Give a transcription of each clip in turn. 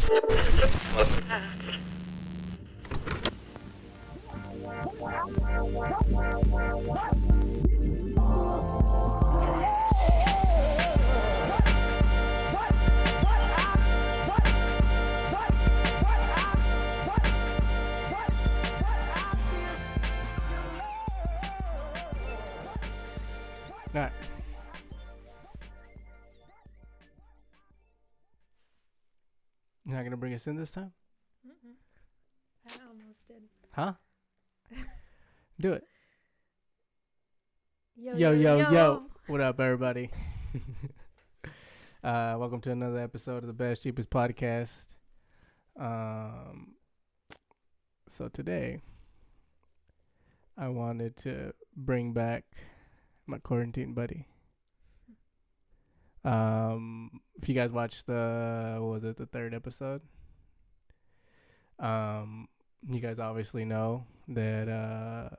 Not. You're not gonna bring us in this time? Mm-mm. I almost did. Huh? Do it. Yo. What up, everybody? Welcome to another episode of the Best Cheapest Podcast. So today, I wanted to bring back my quarantine buddy. If you guys watched the third episode? You guys obviously know that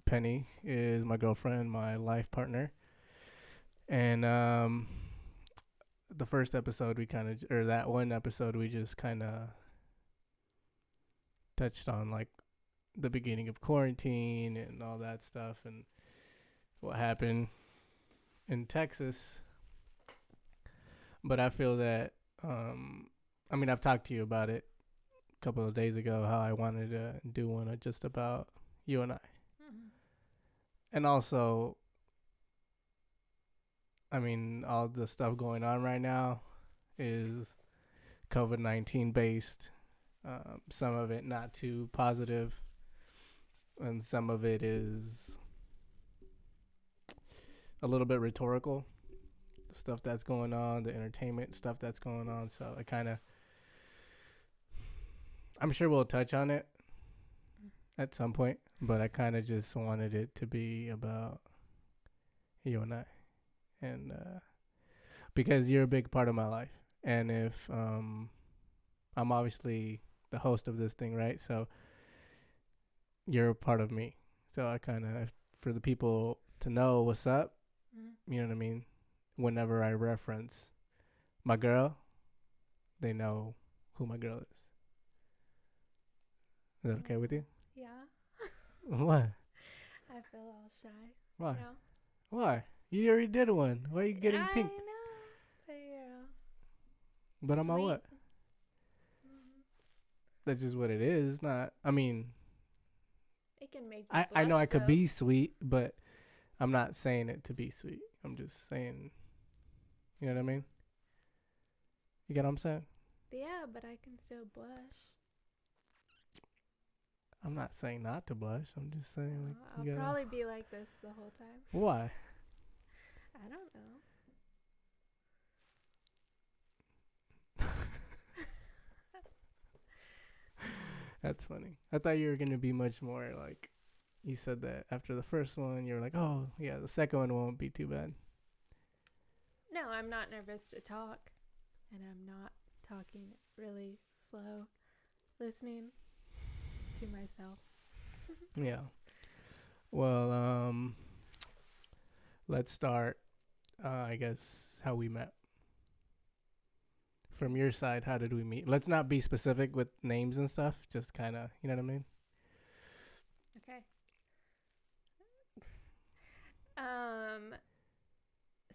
Penny is my girlfriend, my life partner. And the first episode that one episode we just kind of touched on like the beginning of quarantine and all that stuff and what happened in Texas. But I feel that I've talked to you about it a couple of days ago, how I wanted to do one just about you and I. Mm-hmm. And also, all the stuff going on right now is COVID-19 based. Some of it not too positive, and some of it is a little bit rhetorical. The stuff that's going on, the entertainment stuff that's going on. So I'm sure we'll touch on it at some point, but I kind of just wanted it to be about you and I. And because you're a big part of my life. And if I'm obviously the host of this thing, right? So you're a part of me. So I kind of, for the people to know what's up, you know what I mean? Whenever I reference my girl, they know who my girl is. Is that okay with you? Yeah. What? I feel all shy. Why? You know? Why? You already did one. Why are you getting pink? I know. But, But I'm on what? Mm-hmm. That's just what it is. Not. It can make you I know blush, I could though. be sweet, but I'm not saying it to be sweet. I'm just saying. You know what I mean? You get what I'm saying? Yeah, but I can still blush. I'm not saying not to blush. I'm just saying like I'll probably be like this the whole time. Why? I don't know. That's funny. I thought you were gonna be much more like. You said that after the first one, you were like, "Oh yeah, the second one won't be too bad." No, I'm not nervous to talk, and I'm not talking really slow, listening to myself. Yeah. Well, let's start. I guess how we met. From your side, how did we meet? Let's not be specific with names and stuff. Just kind of, you know what I mean? Okay.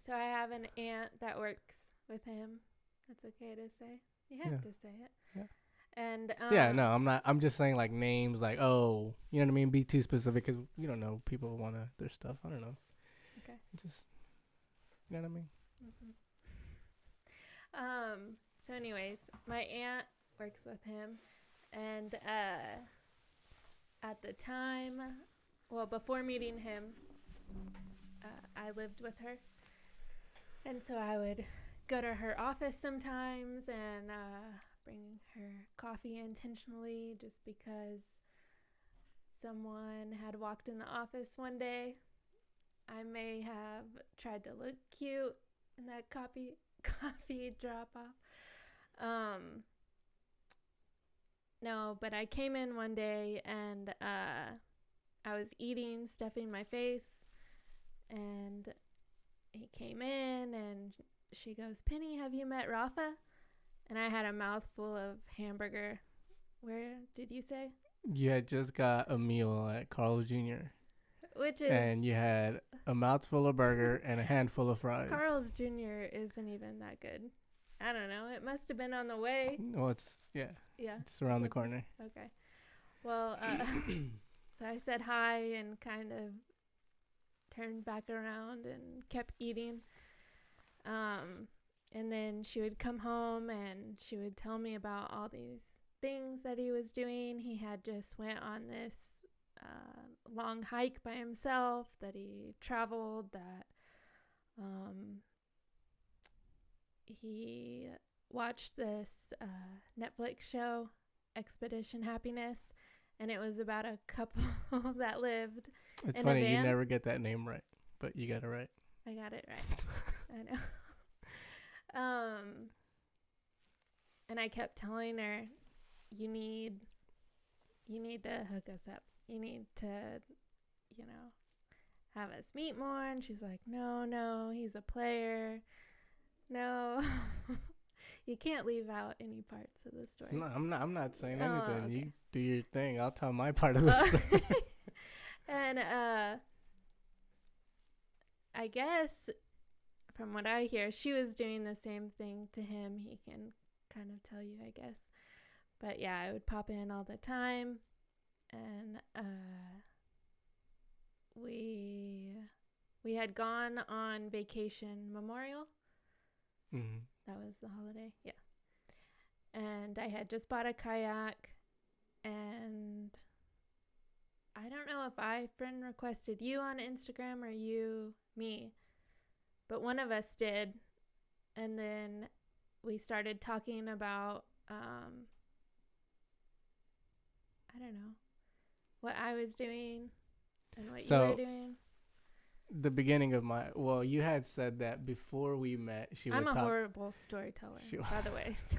So I have an aunt that works with him. That's okay to say. You have to say it. Yeah. And yeah, no, I'm not. I'm just saying like names, like you know what I mean. Be too specific because you don't know. People want their stuff. I don't know. Okay. Just you know what I mean. Mm-hmm. So, anyways, my aunt works with him, and at the time, well, before meeting him, I lived with her, and so I would go to her office sometimes and bring her coffee intentionally just because someone had walked in the office one day. I may have tried to look cute in that coffee drop off. No, but I came in one day and I was eating, stuffing my face, and he came in and she goes, "Penny, have you met Rafa?" and I had a mouthful of hamburger. Where did you say? You had just got a meal at Carl's Jr. Which is and you had a mouthful of burger and a handful of fries. Carl's Jr. isn't even that good. I don't know. It must have been on the way. Well, it's Yeah. it's around the corner. Okay. Well, so I said hi and kind of turned back around and kept eating. And then she would come home and she would tell me about all these things that he was doing. He had just went on this long hike by himself, that he traveled, that he watched this Netflix show, Expedition Happiness, and it was about a couple that lived It's in funny a van. you never get that name right, but you got it right. I got it right. I know. And I kept telling her, you need to hook us up. You need to, have us meet more. And she's like, no, he's a player. No. You can't leave out any parts of the story. No, I'm not saying Oh, anything. okay. You do your thing. I'll tell my part of the story. And I guess from what I hear, she was doing the same thing to him. He can kind of tell you, I guess. But yeah, I would pop in all the time, and we had gone on vacation Memorial. Mm-hmm. That was the holiday, yeah. And I had just bought a kayak, and I don't know if I friend requested you on Instagram or you me, but one of us did. And then we started talking about I don't know, what I was doing and what you were doing. The beginning of you had said that before we met. I'm a horrible storyteller, by the way. So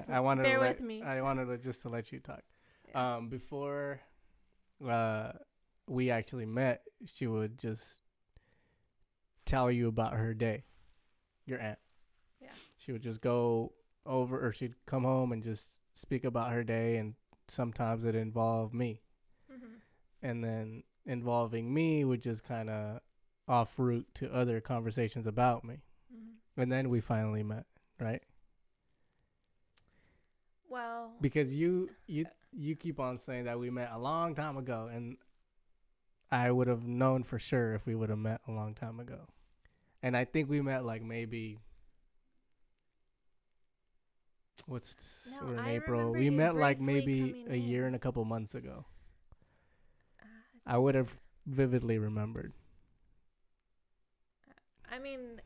I wanted bear with me. I wanted to just to let you talk. Yeah. Before we actually met, she would just tell you about her day. Your aunt. Yeah. She would just go over, or she'd come home and just speak about her day, and sometimes it involved me. Mm-hmm. And then involving me would just kind of off route to other conversations about me. Mm-hmm. And then we finally met, right? Well, because you keep on saying that we met a long time ago, and I would have known for sure if we would have met a long time ago. And I think we met like maybe we're in April. We met like maybe a year and a couple months ago. I would have vividly remembered. I mean,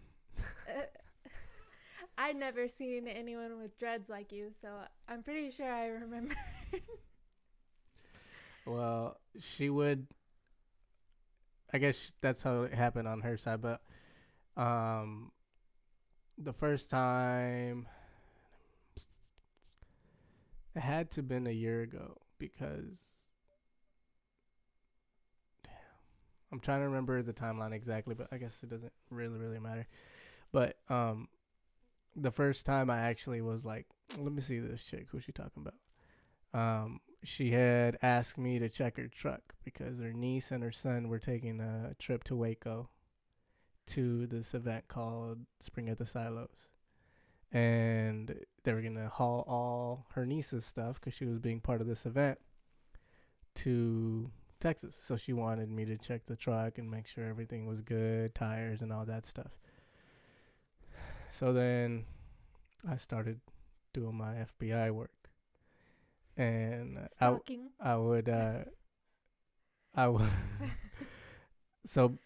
I'd never seen anyone with dreads like you, so I'm pretty sure I remember. Well, she would. I guess that's how it happened on her side, but the first time it had to have been a year ago, because I'm trying to remember the timeline exactly, but I guess it doesn't really matter. But the first time I actually was like, let me see this chick. Who's she talking about? She had asked me to check her truck because her niece and her son were taking a trip to Waco to this event called Spring at the Silos. And they were going to haul all her niece's stuff, because she was being part of this event, to Texas. So she wanted me to check the truck and make sure everything was good, tires and all that stuff. So then I started doing my FBI work, and Stalking. I would so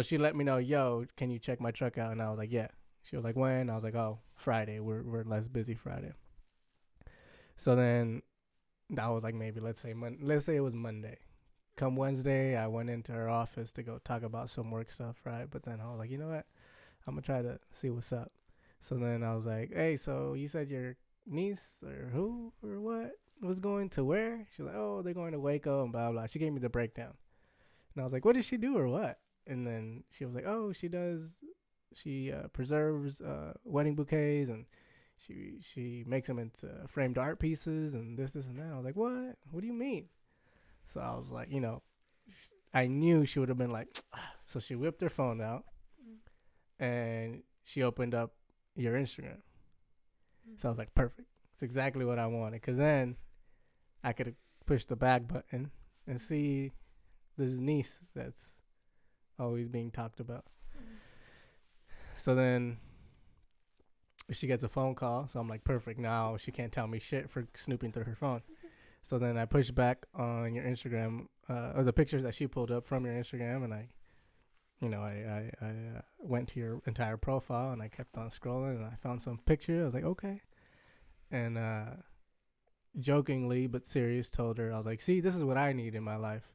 she let me know, yo, can you check my truck out? And I was like, yeah. She was like, when? I was like, oh, Friday. We're less busy Friday. So then that was like, maybe let's say it was Monday. Come Wednesday, I went into her office to go talk about some work stuff, right? But then I was like, you know what? I'm going to try to see what's up. So then I was like, hey, so you said your niece or who or what was going to where? She's like, oh, they're going to Waco and blah, blah. She gave me the breakdown. And I was like, what does she do or what? And then she was like, oh, she preserves wedding bouquets, and she makes them into framed art pieces and this and that. I was like, what do you mean? So I was like, I knew she would have been like, so she whipped her phone out and she opened up your Instagram. So I was like, perfect. It's exactly what I wanted. Because then I could push the back button and see this niece that's always being talked about. So then she gets a phone call. So I'm like, perfect. Now she can't tell me shit for snooping through her phone. So then I pushed back on your Instagram, or the pictures that she pulled up from your Instagram, and I went to your entire profile, and I kept on scrolling, and I found some picture. I was like, okay. And jokingly but serious told her, I was like, see, this is what I need in my life.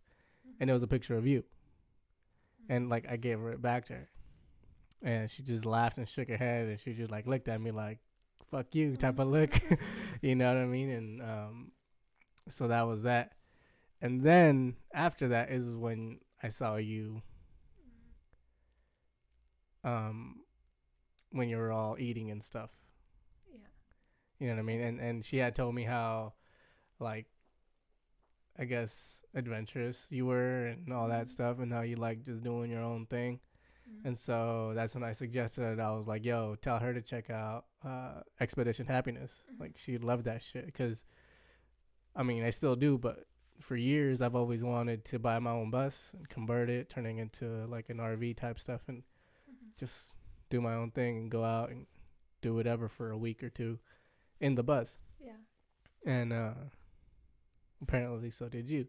And it was a picture of you. And like I gave her it back to her. And she just laughed and shook her head, and she just like looked at me like, fuck you type of look. You know what I mean? And so that was that. And then after that is when I saw you when you were all eating and stuff. Yeah. You know what I mean? And she had told me how, like, I guess adventurous you were and all that stuff, and how you like just doing your own thing. And so that's when I suggested it. I was like, yo, tell her to check out Expedition Happiness. Like, she'd love that shit. Because, I mean, I still do, but for years I've always wanted to buy my own bus and convert it, turning into like an RV type stuff, and just do my own thing and go out and do whatever for a week or two in the bus. Yeah. And apparently so did you.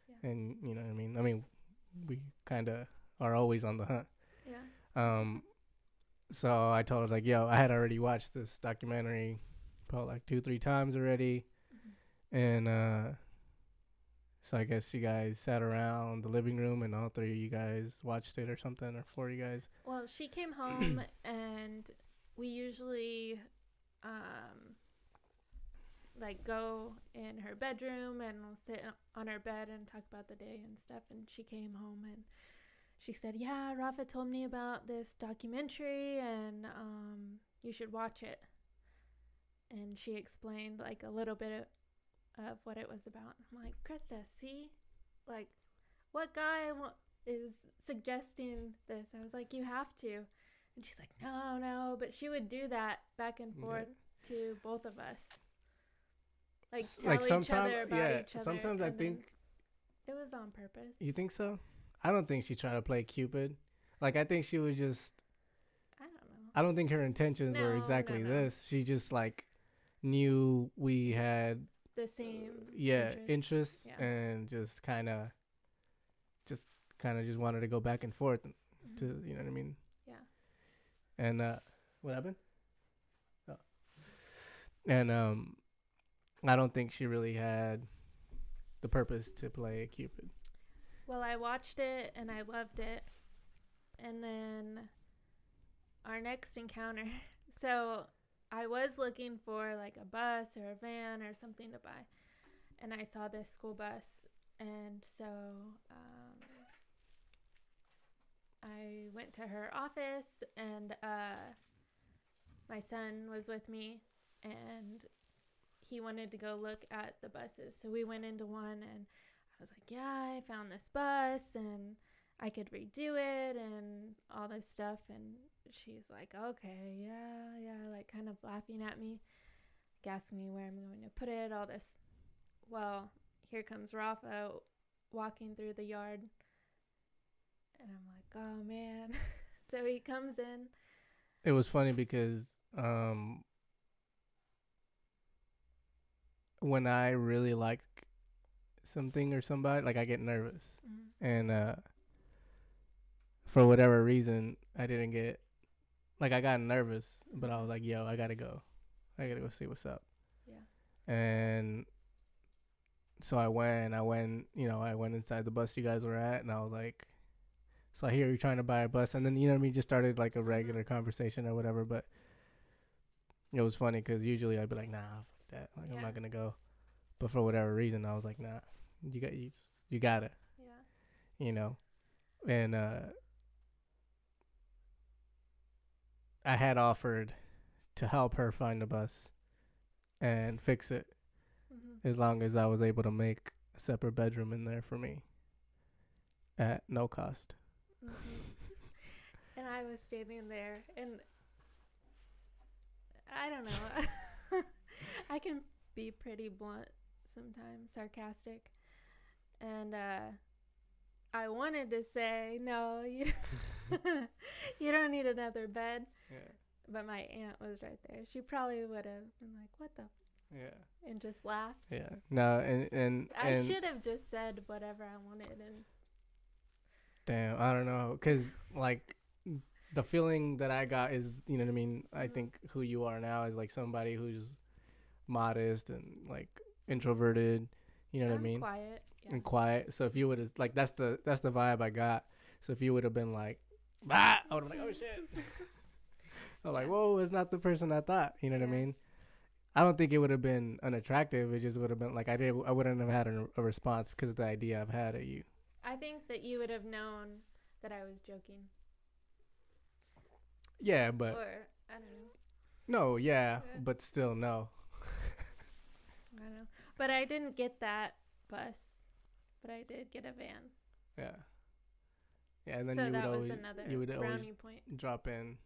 Yeah. And you know what I mean? I mean, we kind of are always on the hunt. Yeah. So I told her, like, yo, I had already watched this documentary probably like 2-3 times already. And so I guess you guys sat around the living room and all three of you guys watched it or something, or 4 of you guys. Well, she came home and we usually like go in her bedroom and we'll sit on her bed and talk about the day and stuff. And she came home and she said, yeah, Rafa told me about this documentary and you should watch it. And she explained like a little bit of what it was about. I'm like, Krista, see? Like, what guy is suggesting this? I was like, you have to. And she's like, no. But she would do that back and forth to both of us. Like, tell each other about each other. Sometimes I think it was on purpose. You think so? I don't think she tried to play Cupid. Like, I think she was just... I don't know. I don't think her intentions were exactly this. She just, like, knew we had... the same interests. And just kind of just wanted to go back and forth to, you know what I mean? Yeah. And what happened? Oh. And I don't think she really had the purpose to play Cupid. Well, I watched it and I loved it. And then our next encounter, so I was looking for like a bus or a van or something to buy. And I saw this school bus. And so I went to her office and my son was with me and he wanted to go look at the buses. So we went into one and I was like, yeah, I found this bus and I could redo it and all this stuff. And she's like, okay, yeah, like kind of laughing at me, asking me where I'm going to put it, all this. Well, here comes Rafa walking through the yard. And I'm like, oh, man. So he comes in. It was funny because when I really like something or somebody, like, I get nervous. And for whatever reason, I didn't get... Like, I got nervous, but I was like, yo, I gotta go see what's up. Yeah. And so I went inside the bus you guys were at, and I was like, so I hear you're trying to buy a bus. And then, you know what I mean, just started like a regular conversation or whatever. But it was funny because usually I'd be like, nah, fuck that. Like, I'm not gonna go. But for whatever reason, I was like, nah, you gotta. Yeah. You know? And I had offered to help her find a bus and fix it, Mm-hmm. as long as I was able to make a separate bedroom in there for me at no cost. Mm-hmm. And I was standing there, and I don't know. I can be pretty blunt sometimes, sarcastic. And I wanted to say, no, you, you don't need another bed. Yeah. But my aunt was right there. She probably would have been like, what the? Yeah. And just laughed. Yeah. No, and I should have just said whatever I wanted. And damn, I don't know, cause like the feeling that I got is, you know what I mean. I think who you are now is like somebody who's modest and like introverted. You know what I mean? Quiet. Yeah. And quiet. So if you would have like that's the vibe I got. So if you would have been like, bah, I would have been like, oh shit. I'm like, whoa, it's not the person I thought. You know what I mean? I don't think it would have been unattractive. It just would have been like I wouldn't have had a response because of the idea I've had of you. I think that you would have known that I was joking. Yeah, but Or I don't know. no, yeah, but still no. I don't know. But I didn't get that bus. But I did get a van. Yeah. Yeah, and then so you that would was always another you would always brownie point. drop in.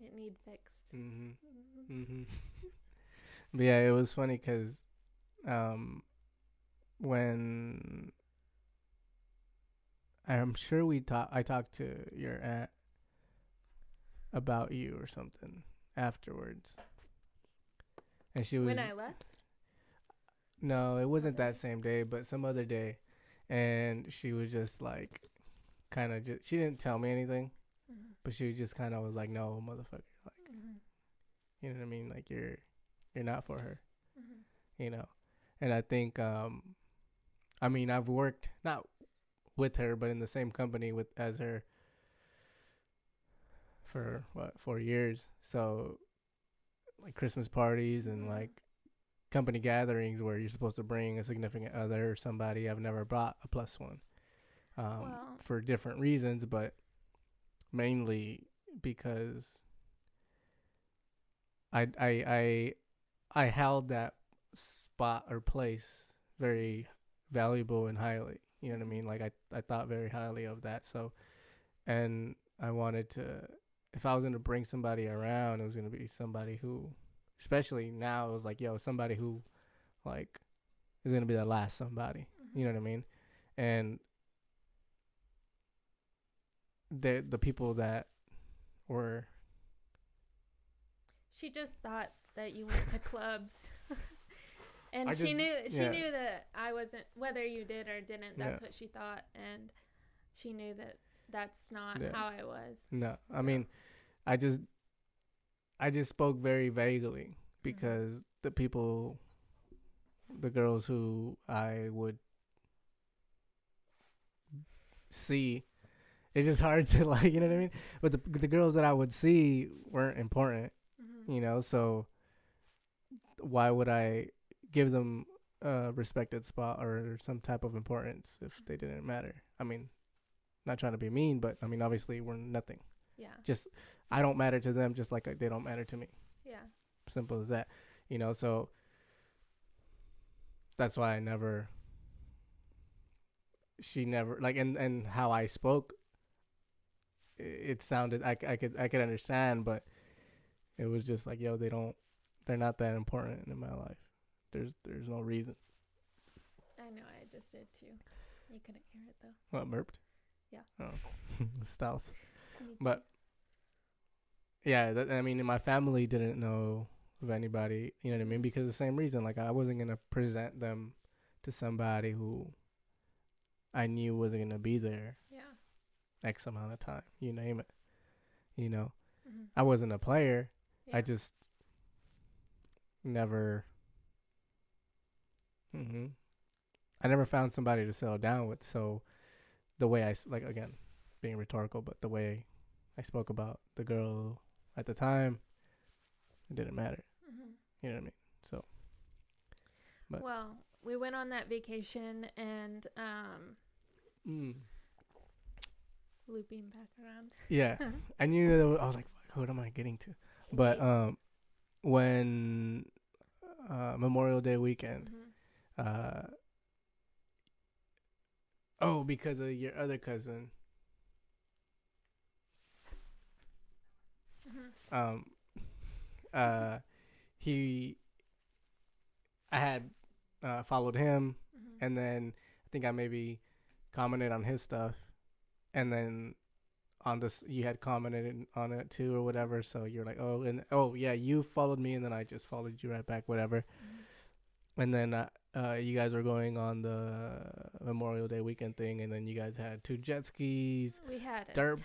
It need fixed. Mhm. Mhm. But yeah, it was funny because when I'm sure I talked to your aunt about you or something afterwards, and she was When I left? no, it wasn't Other that same day, but some other day, and she was just like, kind of just she didn't tell me anything, but she just kind of was like, no, motherfucker, like, you know what I mean, like you're not for her, you know, and I think I mean I've worked not with her but in the same company with as her for 4 years, so like Christmas parties and like company gatherings where you're supposed to bring a significant other or somebody. I've never brought a plus one, for different reasons, but mainly because I held that spot or place very valuable and highly. You know what I mean? Like I thought very highly of that. So, and I wanted to, if I was going to bring somebody around, it was going to be somebody who, especially now, it was like, yo, somebody who like is going to be the last somebody. You know what I mean? And the people that were, she just thought that you went to clubs. And she knew that I wasn't, whether you did or didn't, that's what she thought. And she knew that that's not how I was. No, so. I mean, I just spoke very vaguely because the girls who I would see, it's just hard to like, you know what I mean? But the girls that I would see weren't important, you know, so why would I give them a respected spot or some type of importance if they didn't matter? I mean, not trying to be mean, but I mean, obviously we're nothing. Yeah. Just, I don't matter to them just like they don't matter to me. Yeah. Simple as that, you know, so that's why she never, like, and how I spoke, it sounded, I could understand, but it was just like, yo, they're not that important in my life. There's no reason. I know, I just did too. You couldn't hear it though. What, burped? Yeah. Oh, stealth. But yeah, I mean, my family didn't know of anybody, you know what I mean? Because of the same reason, like I wasn't gonna present them to somebody who I knew wasn't gonna be there. Yeah. X amount of time, you name it. You know, I wasn't a player. Yeah. I just never. I never found somebody to settle down with. So the way I, like, again, being rhetorical, but the way I spoke about the girl at the time, it didn't matter. You know what I mean? So. But. Well, we went on that vacation and looping back around. Yeah. I knew that I was like, fuck, what am I getting to? But Wait. when Memorial Day weekend, Mhm. uh, because of your other cousin, Mhm. um, uh, he, I had followed him, Mhm. and then I think I maybe commented on his stuff, and then on this you had commented on it too or whatever. So you're like, oh, and oh yeah, you followed me, and then I just followed you right back, whatever. Mhm. And then you guys were going on the Memorial Day weekend thing, and then you guys had two jet skis, We had a dirt ton of stuff,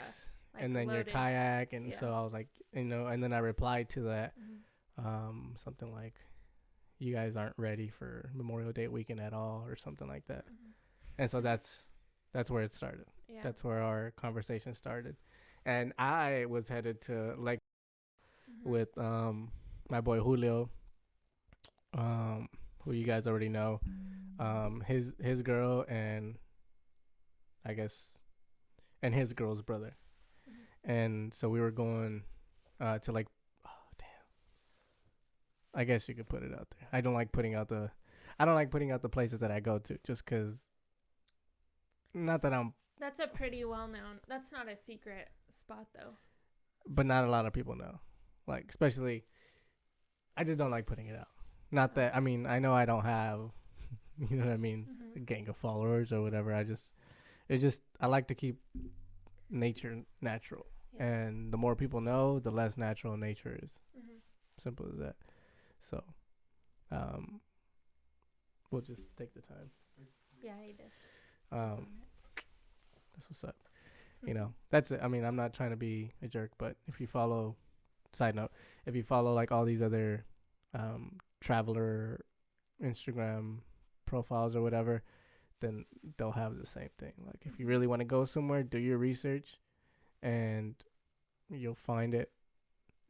bikes, like and then your loaded. kayak. And Yeah. so I was like, and then I replied to that, Mhm. something like, you guys aren't ready for Memorial Day weekend at all, or something like that. Mhm. And so that's where it started. Yeah. That's where our conversation started. And I was headed to like Mhm. with my boy Julio, who you guys already know, his girl, and I guess and his girl's brother. Mhm. And so we were going to like, oh damn, I guess you could put it out there. I don't like putting out the places that I go to, just because, not that I'm, That's a pretty well known. That's not a secret spot though. but not a lot of people know. Like, especially, I just don't like putting it out. Not that, I mean, I know I don't have, you know what I mean, a Mhm. gang of followers or whatever. I like to keep nature natural. Yeah. And the more people know, the less natural nature is. Mhm. Simple as that. So, um, we'll just take the time. Yeah, he did. Um, that's what's up. You know, that's it. I mean, I'm not trying to be a jerk, but if you follow, side note, if you follow like all these other traveler Instagram profiles or whatever, then they'll have the same thing. Like, if you really want to go somewhere, do your research, and you'll find it.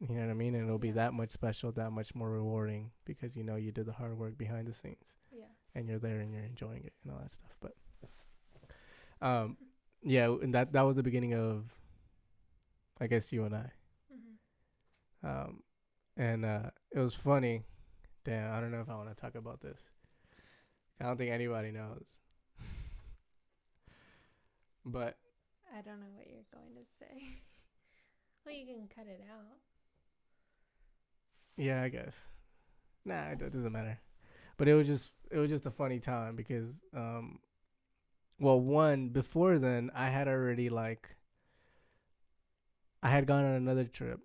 You know what I mean? And it'll be Yeah. that much special, that much more rewarding, because you know you did the hard work behind the scenes, Yeah. and you're there and you're enjoying it and all that stuff. But yeah, and that was the beginning of, I guess, you and I. Mhm. And it was funny. Damn, I don't know if I want to talk about this. I don't think anybody knows. But I don't know what you're going to say. Well, you can cut it out. yeah, I guess. Nah, it doesn't matter. But it was just a funny time, because well, one, before then I had already, like, I had gone on another trip,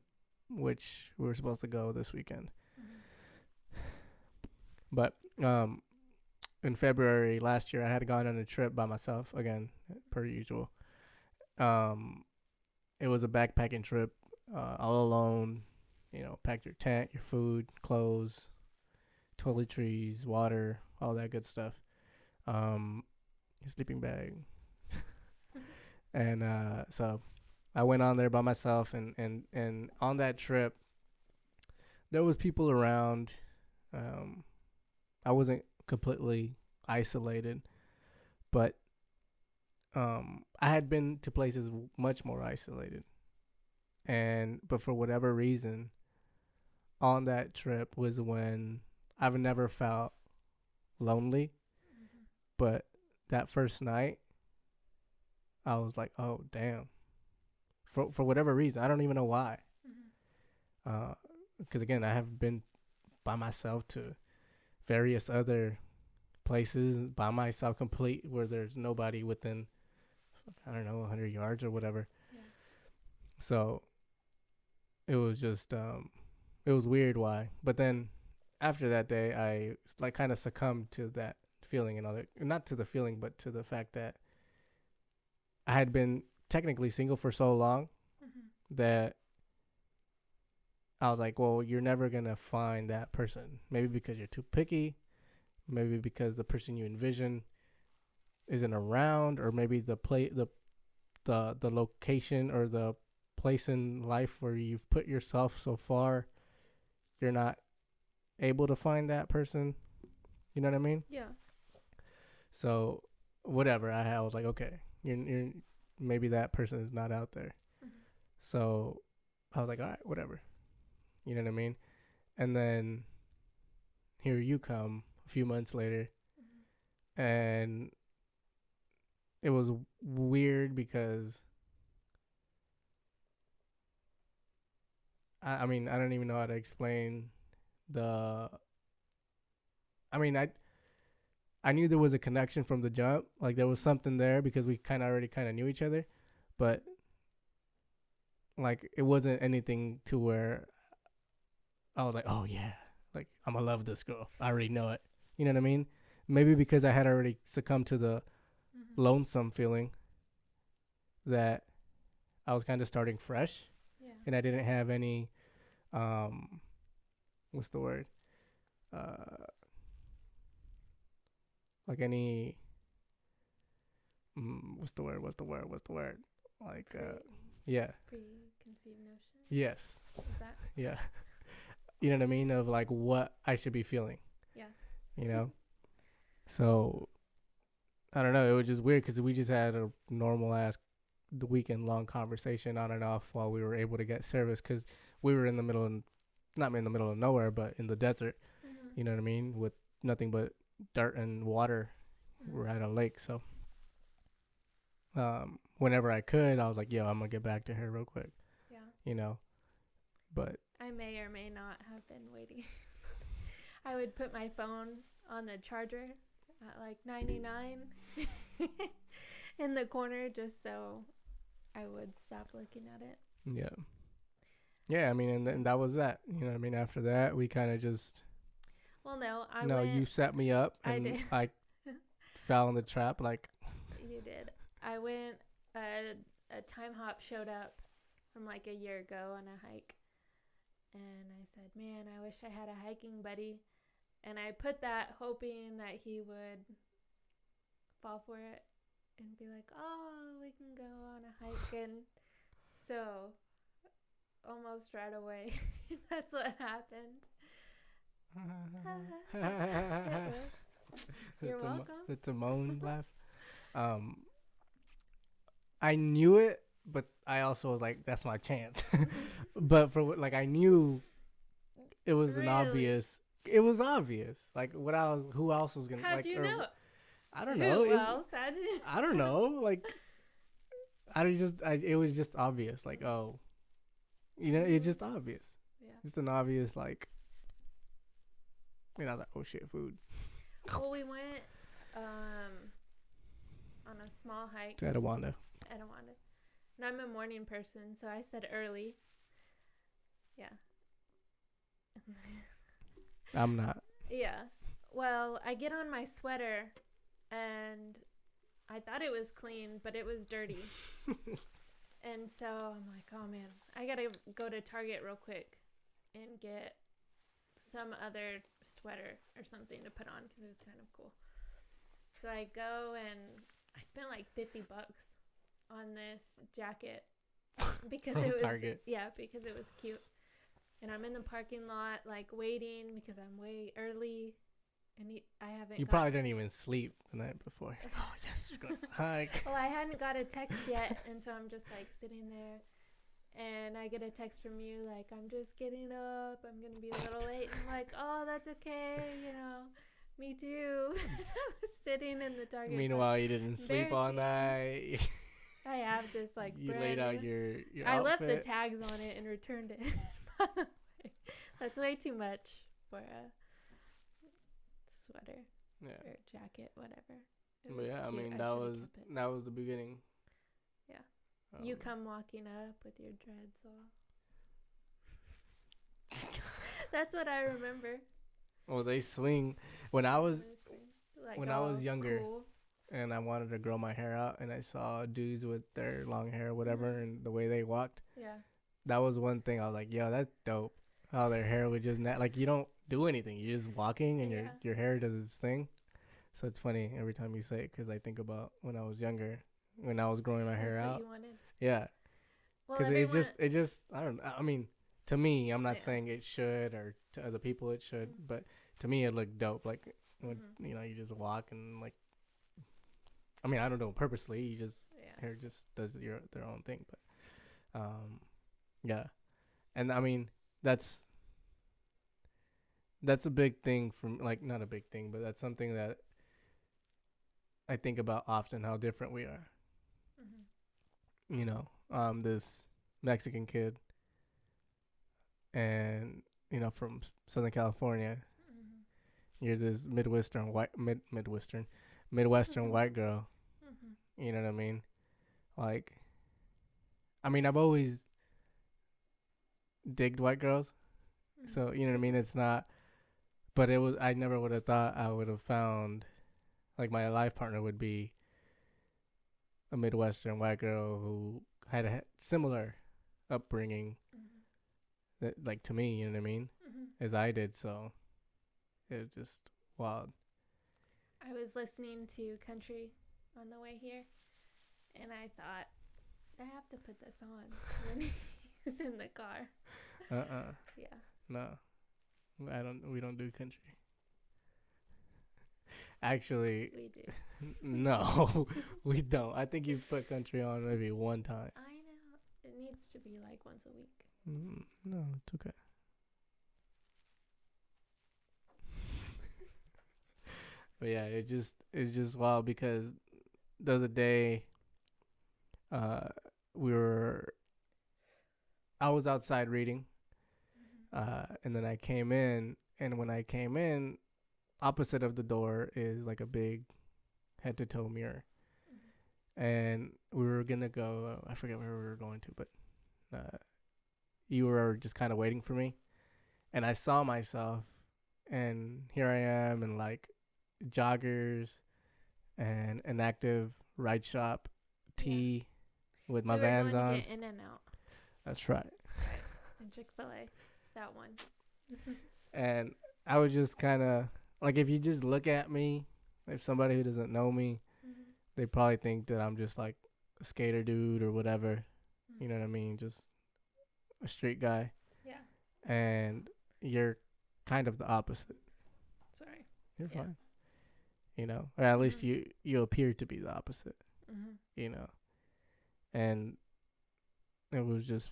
which we were supposed to go this weekend. Mhm. But in February last year, I had gone on a trip by myself again, per usual. Um, it was a backpacking trip, all alone. You know, packed your tent, your food, clothes, toiletries, water, all that good stuff. Your sleeping bag, and so I went on there by myself, and on that trip, there was people around. Um, I wasn't completely isolated, but I had been to places much more isolated, and but for whatever reason, on that trip was when I've never felt lonely, Mhm. but that first night, I was like, oh damn. For whatever reason, I don't even know why. Mhm. Because again, I have been by myself to various other places by myself, complete, where there's nobody within, I don't know, 100 yards or whatever. Yeah. So it was just it was weird why. But then after that day, I like kind of succumbed to that feeling, and other, not to the feeling, but to the fact that I had been technically single for so long Mhm. that I was like, well, you're never gonna find that person. Maybe because you're too picky, maybe because the person you envision isn't around, or maybe the location or the place in life where you've put yourself so far, you're not able to find that person. You know what I mean? Yeah. So whatever, I was like, okay, you're maybe that person is not out there. Mhm. So I was like, all right, whatever. You know what I mean? And then here you come a few months later, and it was weird because I mean I don't even know how to explain the. I mean I knew there was a connection from the jump, like there was something there because we already knew each other, but like it wasn't anything to where I was like, oh yeah, like I'm gonna love this girl. I already know it. You know what I mean? Maybe because I had already succumbed to the lonesome feeling that I was kind of starting fresh, and I didn't have any, what's the word? Like any, what's the word? Like, yeah. Preconceived notion. Yes. Is that? Yeah. You know what I mean? Of like what I should be feeling. Yeah. You know? So, I don't know. It was just weird because we just had a normal ass weekend long conversation on and off while we were able to get service because we were in the middle of, not in the middle of nowhere, but in the desert. You know what I mean? With nothing but dirt and water. We're at a lake. So, whenever I could, I was like, yo, I'm going to get back to her real quick. Yeah. You know? But I may or may not have been waiting. I would put my phone on the charger at like 99 in the corner just so I would stop looking at it. Yeah. Yeah, I mean, and that was that. You know what I mean? After that, we kind of just... Well, no, you set me up, and I fell in the trap, like... You did. I went... a time hop showed up from like a year ago on a hike. And I said, man, I wish I had a hiking buddy. And I put that hoping that he would fall for it and be like, oh, we can go on a hike. And so almost right away, that's what happened. You're welcome. It's a moan laugh. I knew it, but I also was like, that's my chance. But for like, I knew it was an obvious. It was obvious. Like who else was gonna? How'd you know? I don't know. Who else? How'd you? I don't know. Like, it was just obvious. Like, oh, you know, it's just obvious. Yeah. Just an obvious like. You know, that oh shit food. Well, we went on a small hike to Etowanda. And I'm a morning person, so I said early. Yeah. I'm not. Yeah. Well, I get on my sweater, and I thought it was clean, but it was dirty. And so I'm like, oh, man, I got to go to Target real quick and get some other sweater or something to put on because it was kind of cool. So I go, and I spent like $50 on this jacket because it was Target. Yeah, because it was cute. And I'm in the parking lot like waiting because I'm way early, and I haven't. You probably didn't even sleep the night before. Oh yes, you're going to hike. Well, I hadn't got a text yet, and so I'm just like sitting there, and I get a text from you like, I'm just getting up, I'm gonna be a little late. And I'm like, oh, that's okay, you know. Me too. I was sitting in the Target. Meanwhile, you didn't sleep all night. I have this like you laid out your I outfit. left the tags on it and returned it. That's way too much for a sweater or jacket, whatever. But yeah, I mean that was the beginning. Yeah. You come walking up with your dreads all. That's what I remember. Well, they swing. When I was younger, cool. and I wanted to grow my hair out, and I saw dudes with their long hair or whatever, and the way they walked. Yeah. That was one thing I was like, yo, that's dope. How their hair would just like you don't do anything, you're just walking, and your hair does its thing. So it's funny every time you say it because I think about when I was younger, when I was growing my hair out. What you wanted. Yeah. Because it just I don't know. I mean, to me, I'm not saying it should, or to other people it should, but to me it looked dope. Like when you know you just walk and like. I mean, I don't do it purposely. You just hair just does their own thing, but yeah. And I mean, that's that's a big thing from like not a big thing, but that's something that I think about often how different we are. You know, this Mexican kid and from Southern California. You're this Midwestern white girl. You know what I mean? Like, I mean, I've always digged white girls, so you know what I mean. It's not, but it was. I never would have thought I would have found, like, my life partner would be a Midwestern white girl who had a similar upbringing, that, like, to me, you know what I mean, as I did. So it was just wild. I was listening to country on the way here, and I thought, I have to put this on when he's in the car. Yeah. No, we don't do country. Actually, We do. no, we don't. I think you put country on maybe one time. I know. It needs to be like once a week. No, it's okay. But yeah, it's just wild because the other day, we were I was outside reading, and then I came in, and when I came in, opposite of the door is like a big head to toe mirror, and we were gonna go. I forget where we were going to, but you were just kind of waiting for me, and I saw myself, and here I am in like joggers and an active ride shop tee with my Vans going on. To get In and Out. That's right. And Chick-fil-A, that one. And I was just kind of like, if you just look at me, if somebody who doesn't know me, they probably think that I'm just like a skater dude or whatever. You know what I mean? Just a street guy. Yeah. And you're kind of the opposite. Sorry. You're fine. You know, or at least you appear to be the opposite. You know, and it was just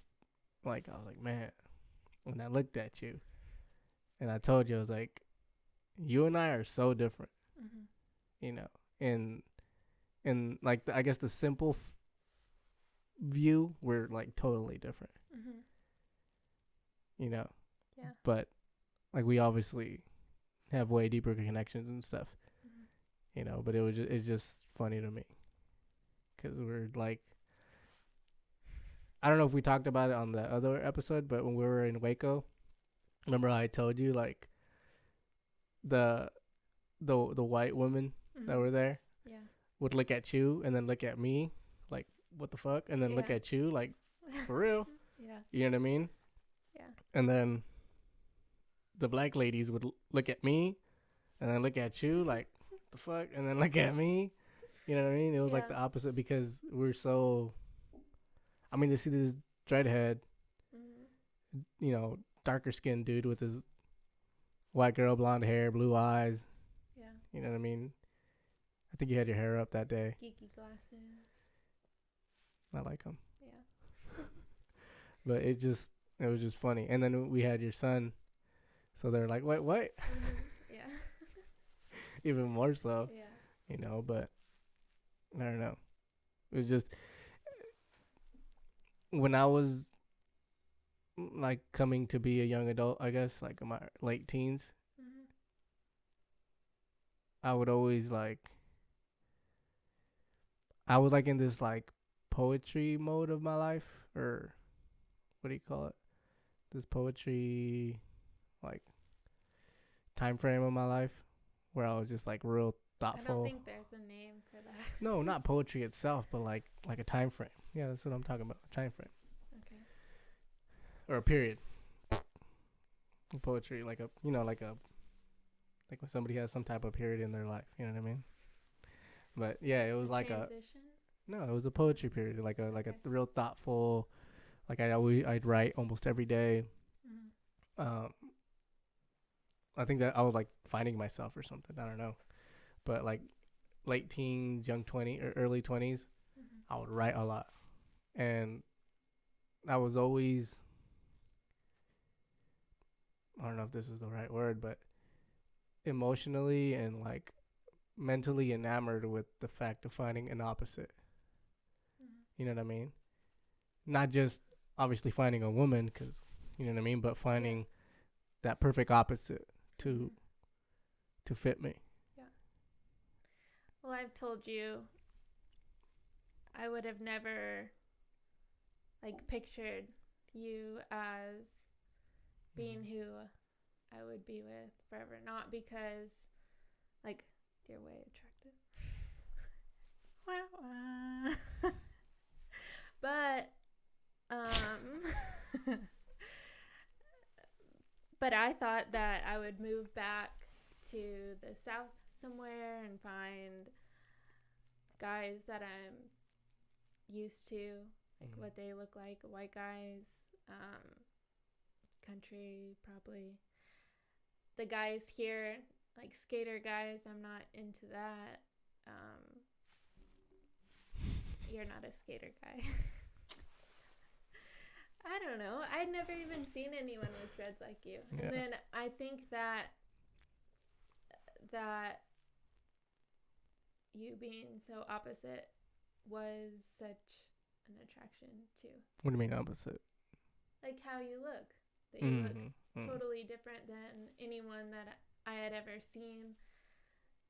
like, I was like, man, when I looked at you, and I told you, I was like, you and I are so different. You know, in like I guess the simple view, we're like totally different. You know. Yeah. But like we obviously have way deeper connections and stuff. You know, but it's just funny to me, because we're like, I don't know if we talked about it on the other episode, but when we were in Waco, remember how I told you like the white women that were there would look at you and then look at me like, what the fuck, and then look at you like, for real. You know what I mean? Yeah. And then the black ladies would look at me and then look at you like, the fuck, and then look at me. You know what I mean? It was like the opposite, because we're so, I mean, to see this dreadhead, you know, darker skinned dude with his white girl, blonde hair, blue eyes. Yeah. You know what I mean? I think you had your hair up that day. Geeky glasses. I like them. Yeah. But it was just funny. And then we had your son, so they're like, what? Yeah. Even more so. Yeah. You know, but I don't know. It was just, when I was like coming to be a young adult, I guess, like in my late teens, I would always like, I was like in this like poetry mode of my life, or what do you call it? This poetry like time frame of my life, where I was just like real thoughtful. I don't think there's a name for that. No, not poetry itself, but like a time frame. Yeah, that's what I'm talking about. A time frame. Okay. Or a period. Poetry, like when somebody has some type of period in their life. You know what I mean? But yeah, it was like transition? it was a poetry period, like a real thoughtful. Like I'd write almost every day. I think that I was like finding myself or something. I don't know, but like late teens, young 20 or early 20s, I would write a lot, and I was always, I don't know if this is the right word, but emotionally and like mentally enamored with the fact of finding an opposite. You know what I mean? Not just obviously finding a woman, because you know what I mean, but finding that perfect opposite to fit me. Yeah. Well, I've told you I would have never like pictured you as being who I would be with forever. Not because like you're way attractive. But but I thought that I would move back to the South somewhere and find guys that I'm used to, like what they look like, white guys, country probably. The guys here, like skater guys, I'm not into that. You're not a skater guy. I don't know. I'd never even seen anyone with dreads like you. Yeah. And then I think that you being so opposite was such an attraction too. What do you mean opposite? Like how you look. That you look totally different than anyone that I had ever seen.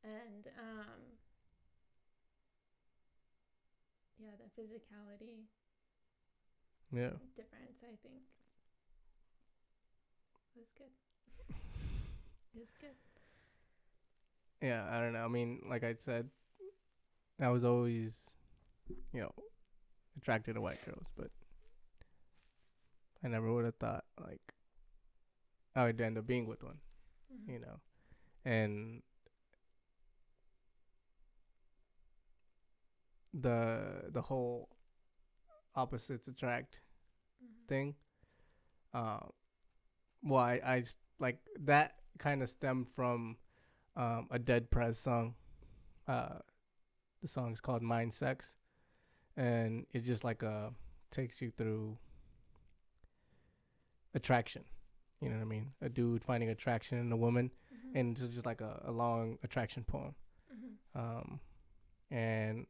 And yeah, the physicality. Yeah. Difference, I think. It was good. It was good. Yeah, I don't know. I mean, like I said, I was always, attracted to white girls, but I never would have thought, like, I would end up being with one, And the whole opposites attract thing. Well, I like that kind of stemmed from a Dead Prez song. The song is called Mind Sex, and it just like takes you through attraction. You know what I mean? A dude finding attraction in a woman, and it's just like a long attraction poem. And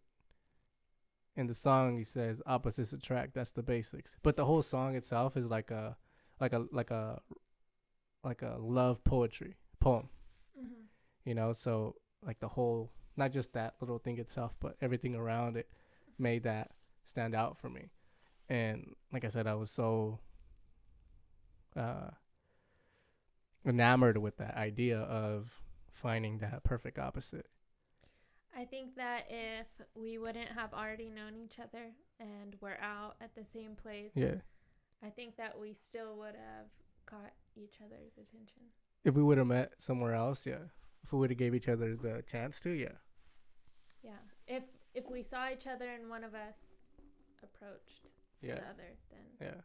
in the song he says opposites attract, that's the basics, but the whole song itself is like a love poetry poem. So like the whole, not just that little thing itself, but everything around it made that stand out for me. And like I said, I was so enamored with that idea of finding that perfect opposite. I think that if we wouldn't have already known each other and we're out at the same place, I think that we still would have caught each other's attention. If we would have met somewhere else, yeah. If we would have gave each other the chance to, yeah. Yeah. If we saw each other and one of us approached the other, then... Yeah.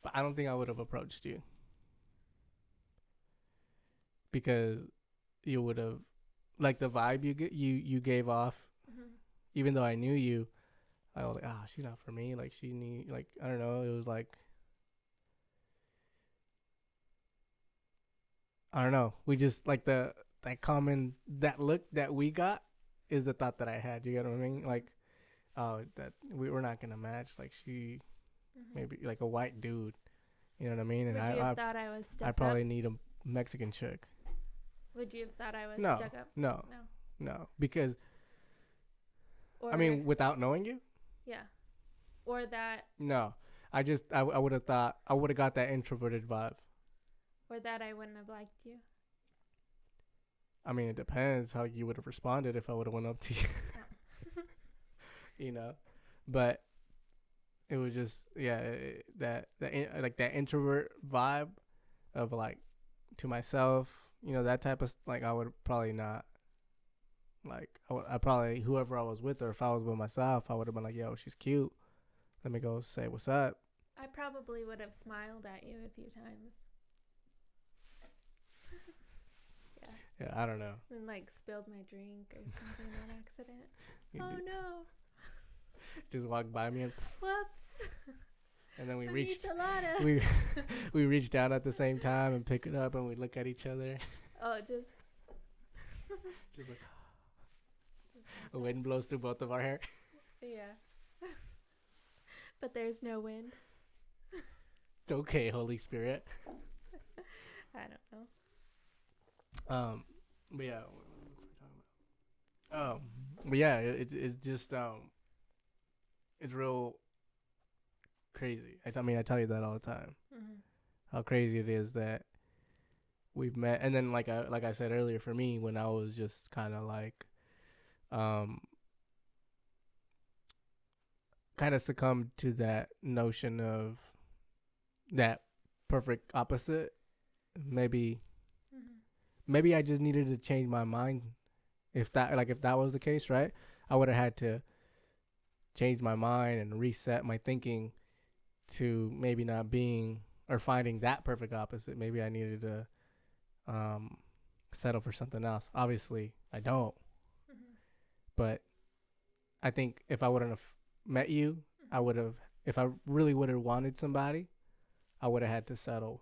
But I don't think I would have approached you. Because you would have... Like the vibe you gave off, even though I knew you, I was like, she's not for me. Like she need, like, I don't know. It was like, I don't know. We just like that look that we got is the thought that I had. You get what I mean? Like, that we were not gonna match. Like she, maybe like a white dude. You know what I mean? And I thought I was stuck I probably need a Mexican chick. Would you have thought I was stuck up? No. Because, I mean, without knowing you? Yeah. Or that... No. I would have thought, I would have got that introverted vibe. Or that I wouldn't have liked you. I mean, it depends how you would have responded if I would have went up to you. But it was just, that introvert vibe of like, to myself, that type of, like, I would probably not, like, I probably, whoever I was with, or if I was with myself, I would have been like, yo, she's cute. Let me go say what's up. I probably would have smiled at you a few times. Yeah, I don't know. And, like, spilled my drink or something on accident. No. Just walk by me and... Whoops. And then we reached we reached down at the same time and pick it up, and we look at each other. Oh, just Just like the wind blows through both of our hair. yeah. But there's no wind. Okay, Holy Spirit. I don't know. But yeah, what were we talking about? But yeah, it's just it's real crazy. I mean, I tell you that all the time. Mm-hmm. How crazy it is that we've met, and then like I said earlier, for me, when I was just kind of like, kind of succumbed to that notion of that perfect opposite. Maybe Mm-hmm. maybe I just needed to change my mind. If that was the case, right? I would have had to change my mind and reset my thinking to maybe not being or finding that perfect opposite. Maybe I needed to settle for something else. Obviously, I don't. Mm-hmm. But I think if I wouldn't have met you, I Mm-hmm. would have. If I really would have wanted somebody, I would have had to settle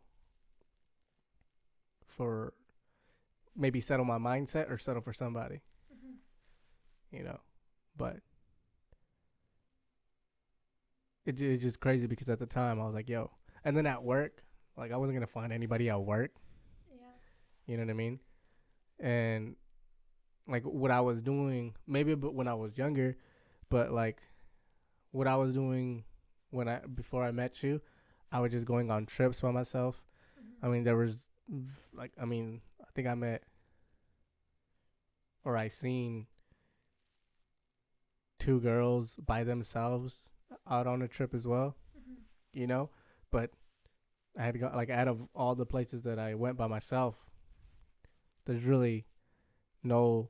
for maybe settle my mindset or settle for somebody. Mm-hmm. You know, but it's just crazy because at the time I was like, yo, and then at work, like I wasn't gonna find anybody at work. Yeah. You know what I mean? And like what I was doing, maybe but when I was younger, but like what I was doing when I before I met you, I was just going on trips by myself. Mm-hmm. I mean, there was I think I met or I seen two girls by themselves out on a trip as well, Mm-hmm. you know? But I had to go like out of all the places that I went by myself, there's really no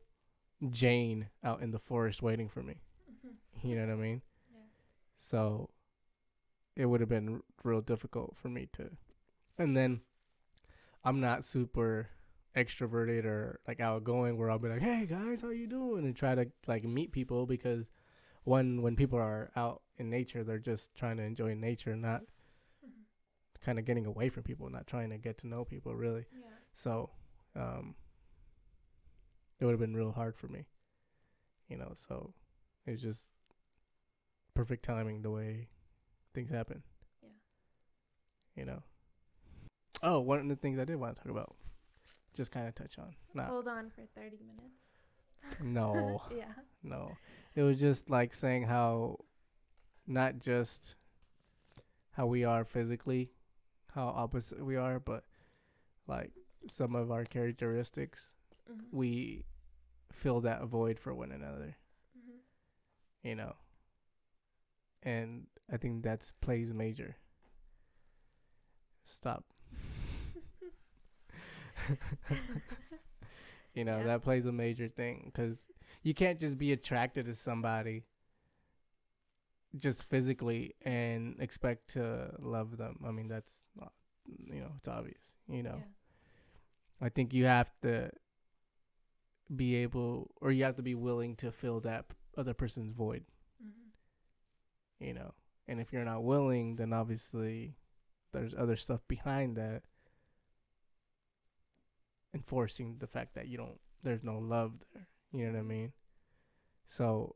Jane out in the forest waiting for me. Mm-hmm. You know what I mean? Yeah. So it would have been real difficult for me to. And then I'm not super extroverted or like outgoing where I'll be like, "Hey guys, how you doing?" and try to like meet people because when people are out in nature, they're just trying to enjoy nature, not Mm-hmm. kind of getting away from people, not trying to get to know people really. Yeah. So, it would have been real hard for me, So it was just perfect timing the way things happen, Yeah. you know. Oh, one of the things I did want to talk about, just kind of touch on. Not Hold on for 30 minutes. no, Yeah. no. It was just like saying how not just how we are physically, how opposite we are, but like some of our characteristics, Mm-hmm. we fill that void for one another, Mm-hmm. you know. And I think that's plays major. Stop. Yeah. That plays a major thing because you can't just be attracted to somebody just physically and expect to love them. I mean, that's not, it's obvious, Yeah. I think you have to be able or you have to be willing to fill that other person's void, Mm-hmm. And if you're not willing, then obviously there's other stuff behind that enforcing the fact that there's no love there. You know what I mean? So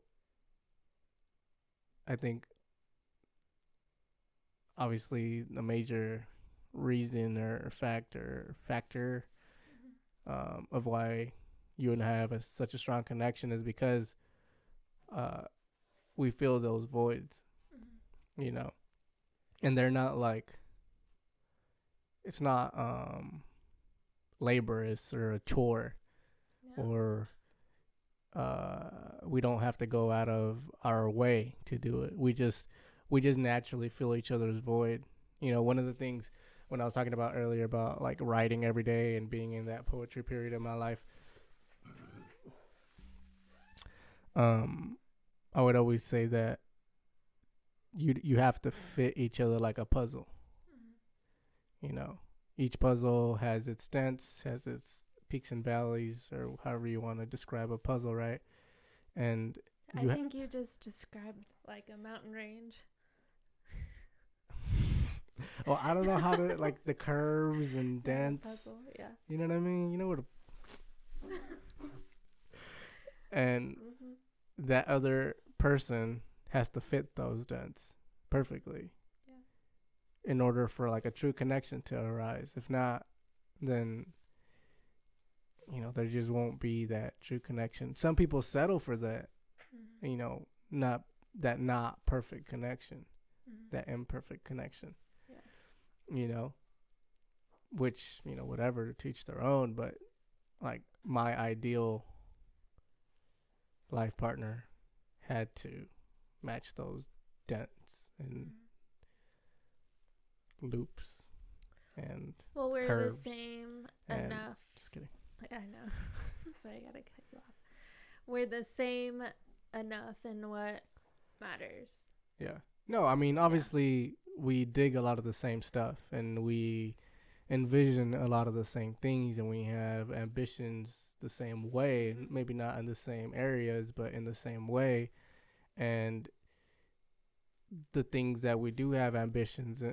I think obviously the major reason or factor Mm-hmm. of why you and I have such a strong connection is because we fill those voids, Mm-hmm. and they're not like it's not laborious or a chore Yeah. or we don't have to go out of our way to do it. We just naturally fill each other's void. One of the things when I was talking about earlier about like writing every day and being in that poetry period of my life, I would always say that you have to fit each other like a puzzle. Mm-hmm. Each puzzle has its dents, has its peaks and valleys, or however you want to describe a puzzle, right? And I think you just described like a mountain range. well, I don't know how to like the curves and Yeah, dents. puzzle. Yeah. You know what I mean? You know what and that other person has to fit those dents perfectly in order for like a true connection to arise. If not, then there just won't be that true connection. Some people settle for that, not perfect connection, that imperfect connection. Which whatever, to teach their own. But like my ideal life partner had to match those dents and loops and we're curves the same and enough. Just kidding. I know. Sorry, I gotta cut you off. We're the same enough in what matters. Yeah. No, I mean, obviously we dig a lot of the same stuff and we envision a lot of the same things, and we have ambitions the same way, maybe not in the same areas, but in the same way. And the things that we do have ambitions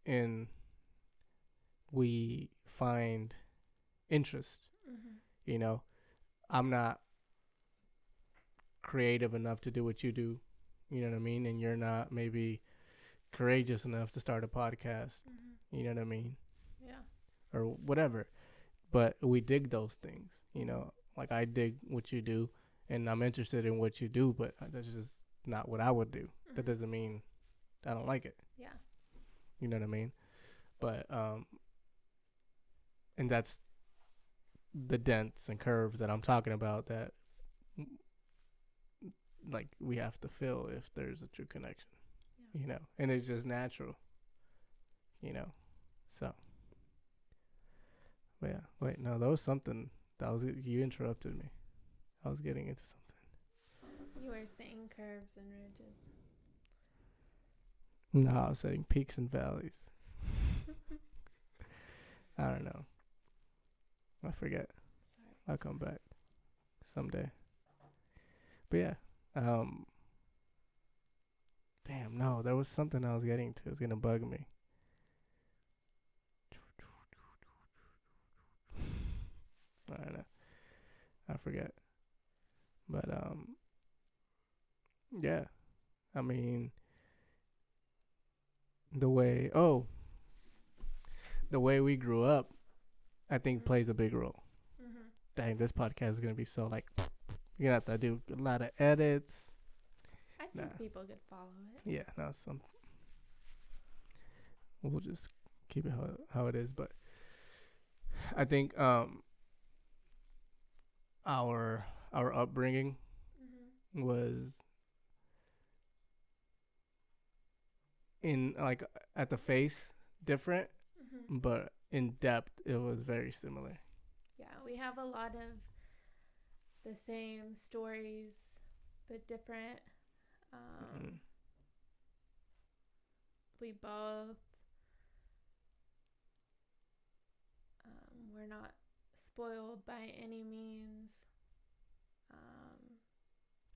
in, we find interest. I'm not creative enough to do what you do, you know what I mean? And you're not maybe courageous enough to start a podcast, you know what I mean? Yeah. Or whatever. But we dig those things, like I dig what you do and I'm interested in what you do, but that's just not what I would do. That doesn't mean I don't like it. Yeah. You know what I mean? But, and that's the dents and curves that I'm talking about, that like we have to fill if there's a true connection, and it's just natural, so. But yeah, wait, no, that was something. You interrupted me. I was getting into something. You were saying curves and ridges. No, I was saying peaks and valleys. I don't know. I forget. Sorry. I'll come back someday. But yeah, damn, no, there was something I was getting to. It was gonna bug me. I don't know. I forget. But yeah. I mean, the way we grew up, I think plays a big role. Dang, this podcast is gonna be so like, you're gonna have to do a lot of edits. I think people could follow it. Yeah, no, we'll just keep it how it is. But I think our upbringing was in like at the face different, but in depth it was very similar. Yeah, we have a lot of the same stories, but different. We both we're not spoiled by any means.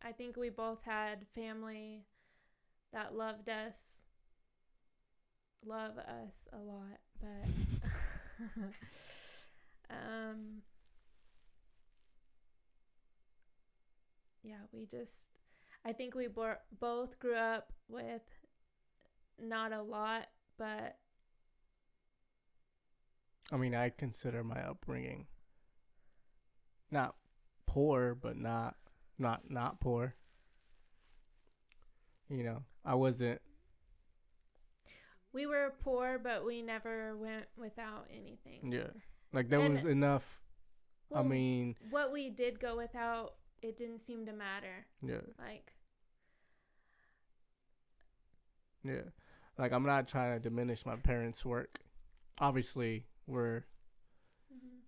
I think we both had family that love us a lot, but I think we both grew up with not a lot, but I mean, I consider my upbringing not poor, but not poor. I wasn't. We were poor, but we never went without anything. Yeah, like there was enough. Well, I mean, what we did go without, it didn't seem to matter. Yeah. Like I'm not trying to diminish my parents' work. Obviously, we're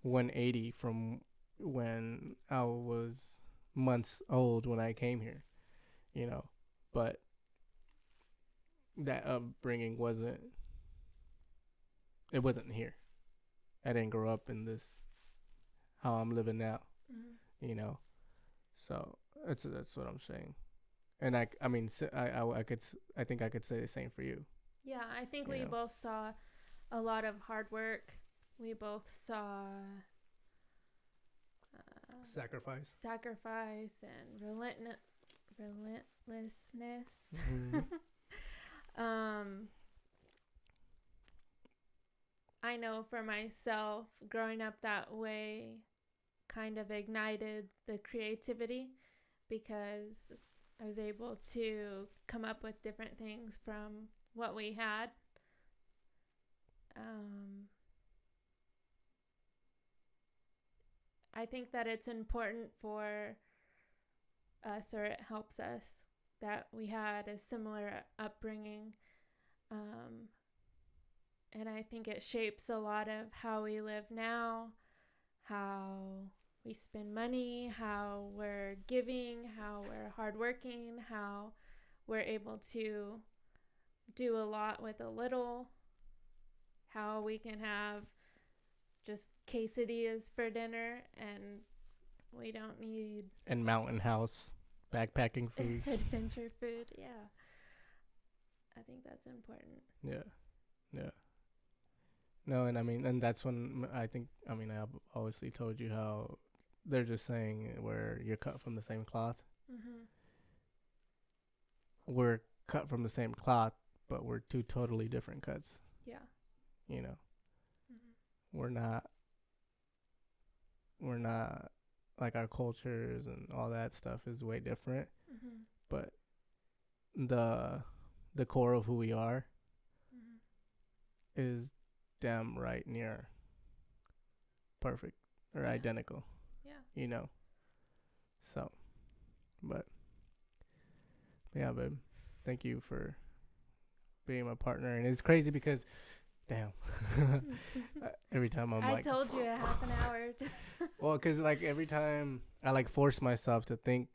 180 from when I was months old when I came here, but that upbringing wasn't here. I didn't grow up in this, how I'm living now, so that's what I'm saying. And I think I could say the same for you. Yeah, I think we both saw a lot of hard work. We both saw Sacrifice and relentlessness. I know for myself, growing up that way kind of ignited the creativity because I was able to come up with different things from what we had. I think that it's important for us, or it helps us, that we had a similar upbringing. And I think it shapes a lot of how we live now, how we spend money, how we're giving, how we're hardworking, how we're able to do a lot with a little, how we can have just quesadillas for dinner and we don't need... And mountain house, backpacking foods. Adventure food, yeah. I think that's important. Yeah. No, and I mean, and that's when I think, I mean, I've obviously told you how they're just saying where you're cut from the same cloth. Mm-hmm. We're cut from the same cloth, but we're two totally different cuts. Yeah. You know, mm-hmm. We're not like our cultures and all that stuff is way different. Mm-hmm. But the core of who we are is damn right near perfect or identical. Yeah. You know. So, but yeah, babe. Thank you for being my partner. And it's crazy because, damn, every time I'm I told you a half an hour. Well, because like every time I like force myself to think,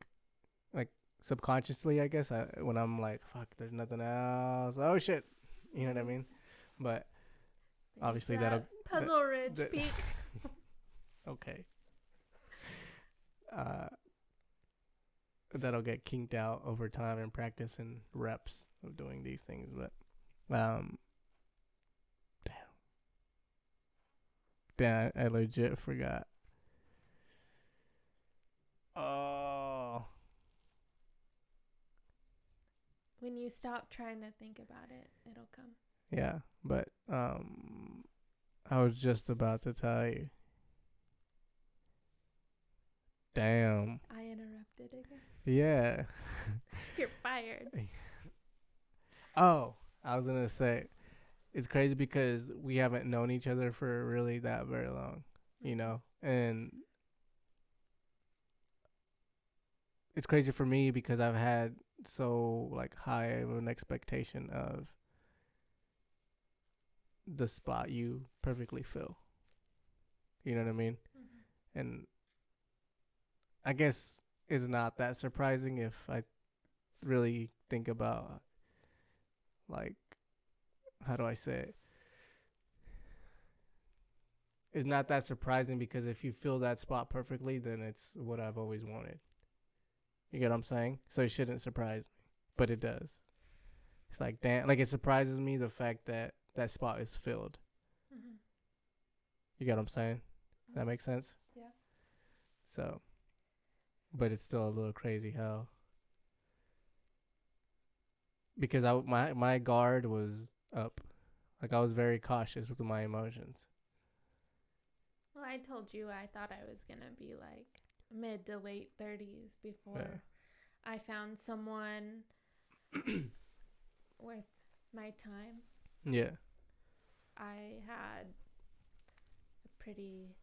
like subconsciously, I guess, when I'm like, fuck, there's nothing else. Oh shit, you know what I mean? But obviously that'll Puzzle Ridge peak. Okay. That'll get kinked out over time and practice and reps of doing these things, but damn, I legit forgot. Oh. When you stop trying to think about it, it'll come. Yeah, but I was just about to tell you. Damn. I interrupted again. Yeah. You're fired. Oh, I was gonna say, it's crazy because we haven't known each other for really that very long, you know, and it's crazy for me because I've had so like high of an expectation of the spot you perfectly fill. You know what I mean? Mm-hmm. And I guess it's not that surprising if I really think about, like, how do I say it? It's not that surprising because if you fill that spot perfectly, then it's what I've always wanted. You get what I'm saying? So it shouldn't surprise me, but it does. It's like, damn, like it surprises me the fact that that spot is filled. Mm-hmm. You get what I'm saying? Mm-hmm. That makes sense? Yeah. So, but it's still a little crazy how, because my guard was up. Like I was very cautious with my emotions. Well, I told you I thought I was going to be like mid to late 30s before I found someone worth my time. Yeah. I had a pretty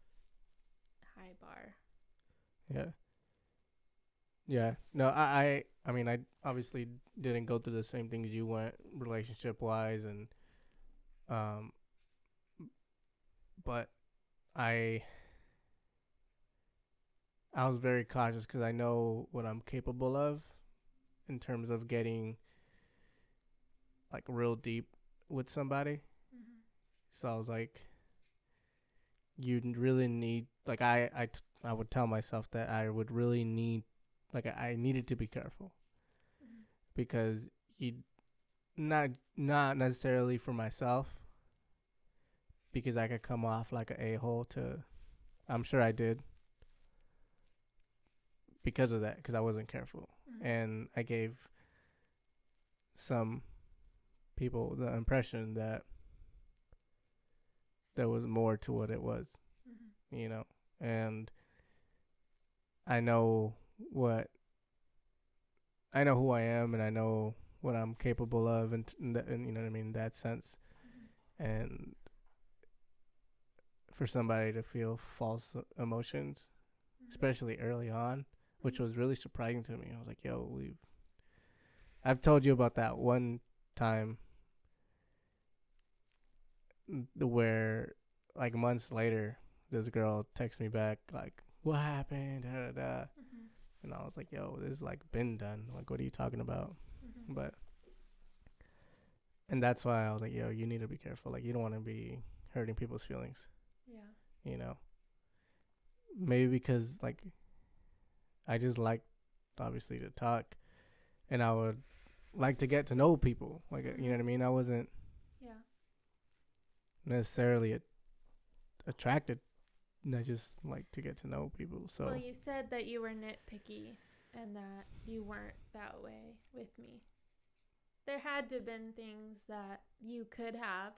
high bar. Yeah. Yeah. No, I mean, I obviously didn't go through the same things you went relationship-wise, and but I was very cautious because I know what I'm capable of in terms of getting like real deep with somebody. Mm-hmm. So I was like, you really need, like I would tell myself that I would really need, like I needed to be careful. Mm-hmm. Because you not necessarily for myself, because I could come off like an a-hole to, I'm sure I did, because of that, because I wasn't careful. Mm-hmm. And I gave some people the impression that there was more to what it was, Mm-hmm. you know. And I know what I know who I am, and I know what I'm capable of, and you know what I mean, in that sense. Mm-hmm. And for somebody to feel false emotions, Mm-hmm. especially early on, which Mm-hmm. was really surprising to me. I was like, "Yo, I've told you about that one time where, like months later, this girl texts me back like, "What happened?" Da, da, da. Mm-hmm. And I was like, "Yo, this is like been done. Like, what are you talking about?" Mm-hmm. But and that's why I was like, "Yo, you need to be careful. Like, you don't want to be hurting people's feelings. Yeah. You know, maybe because like I just like obviously to talk, and I would like to get to know people. Like, you know what I mean. I wasn't Yeah. necessarily attracted. And I just like to get to know people. So Well, you said that you were nitpicky and that you weren't that way with me. There had to have been things that you could have,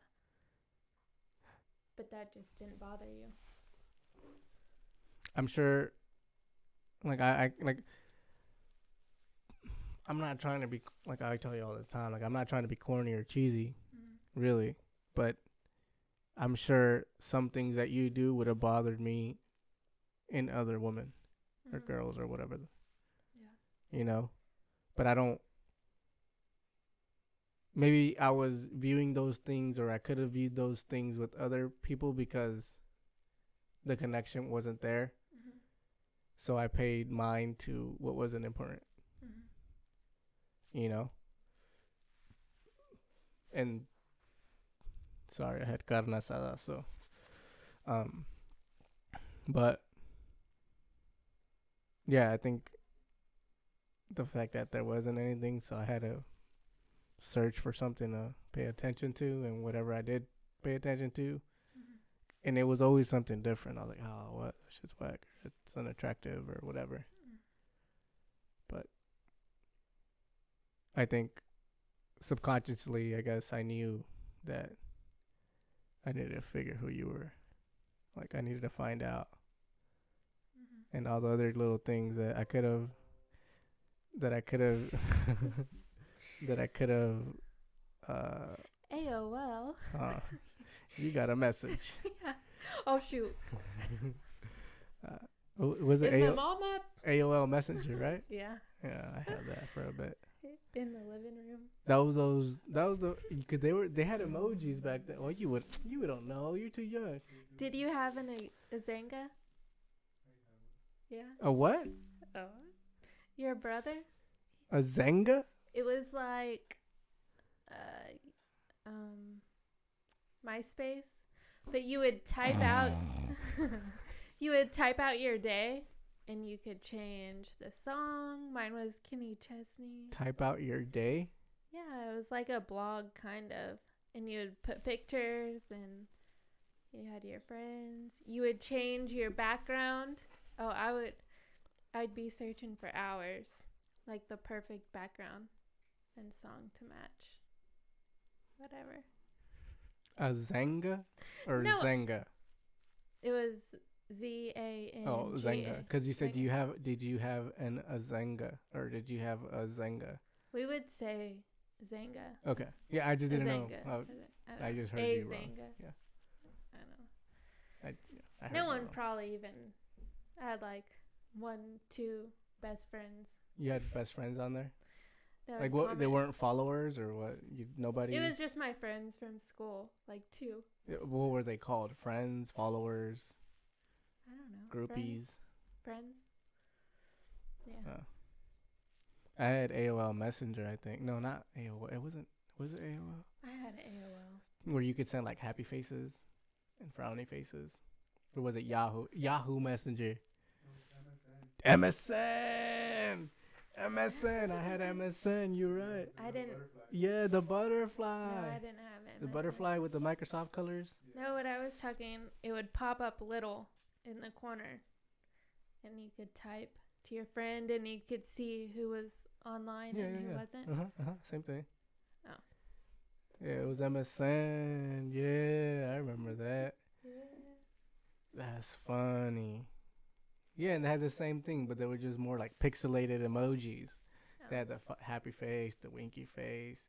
but that just didn't bother you. I'm sure, like I like I'm not trying to be like I tell you all the time. Like I'm not trying to be corny or cheesy, Mm-hmm. really. But I'm sure some things that you do would have bothered me in other women or Mm-hmm. girls or whatever. Yeah. You know, but I don't. Maybe I was viewing those things, or I could have viewed those things with other people because the connection wasn't there. Mm-hmm. So I paid mine to what wasn't important. Mm-hmm. You know, and sorry, I had carne asada, so um, but yeah, I think the fact that there wasn't anything, so I had to search for something to pay attention to, and whatever I did pay attention to, Mm-hmm. and it was always something different. I was like, oh, what? That shit's whack. It's unattractive or whatever. But I think subconsciously, I guess I knew that I needed to figure who you were. Like I needed to find out, Mm-hmm. and all the other little things that I could have, that I could have, that I could have. AOL. You got a message. Yeah. Oh shoot. Was it Is my mom up? AOL Messenger, right? Yeah. Yeah, I had that for a bit. In the living room. That was the because they had emojis back then. Well, you don't know. You're too young. Did you have a Zanga? Yeah. A what? Oh. Your brother? A Zenga? It was like MySpace, but you would type out your day and you could change the song. Mine was Kenny Chesney. Type out your day? Yeah, it was like a blog kind of. And you would put pictures and you had your friends. You would change your background. Oh, I'd be searching for hours, like the perfect background and song to match. Whatever. A Zenga or No. Zenga? It was ZANGA. Oh, Zenga. Because you said did you have a Zenga or did you have a Zenga? We would say Zanga. Okay. Yeah, I just didn't know. I just heard a you wrong. Zanga. Yeah. I don't know. I heard No that one wrong. probably even had like 1, 2 best friends. You had best friends on there? That Like would what? They comment. weren't followers or what? Nobody. It was just my friends from school, like 2. What were they called? Friends, followers, I don't know. groupies. Friends. Yeah. I had AOL Messenger. I think no, not AOL. It wasn't. Was it AOL? I had AOL. Where you could send like happy faces and frowny faces, or was it Yahoo? Yahoo Messenger. MSN. MSN. I had MSN. You're right. I didn't. Yeah, the butterfly. No, I didn't have it. The butterfly with the Microsoft colors. No, what I was talking, it would pop up little in the corner, and you could type to your friend and you could see who was online and who wasn't? Same thing. Oh. Yeah, it was MSN. Yeah, I remember that. Yeah. That's funny. Yeah, and they had the same thing, but they were just more like pixelated emojis. Oh. They had the happy face, the winky face,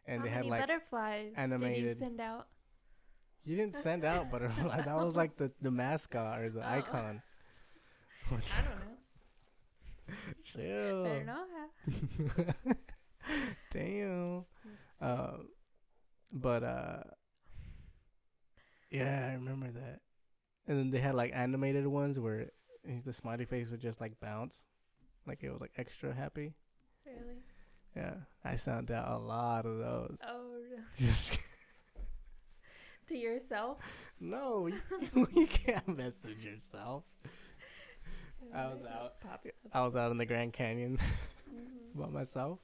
and How they had many like butterflies animated. did you send out? You didn't send out butterflies. That was like the mascot or the icon. I don't know. Chill. Better know how. Damn. But yeah, I remember that. And then they had like animated ones where the smiley face would just like bounce, like it was like extra happy. Really? Yeah, I sent out a lot of those. Oh, really? To yourself? No, you can't message yourself. I was out in the Grand Canyon by myself.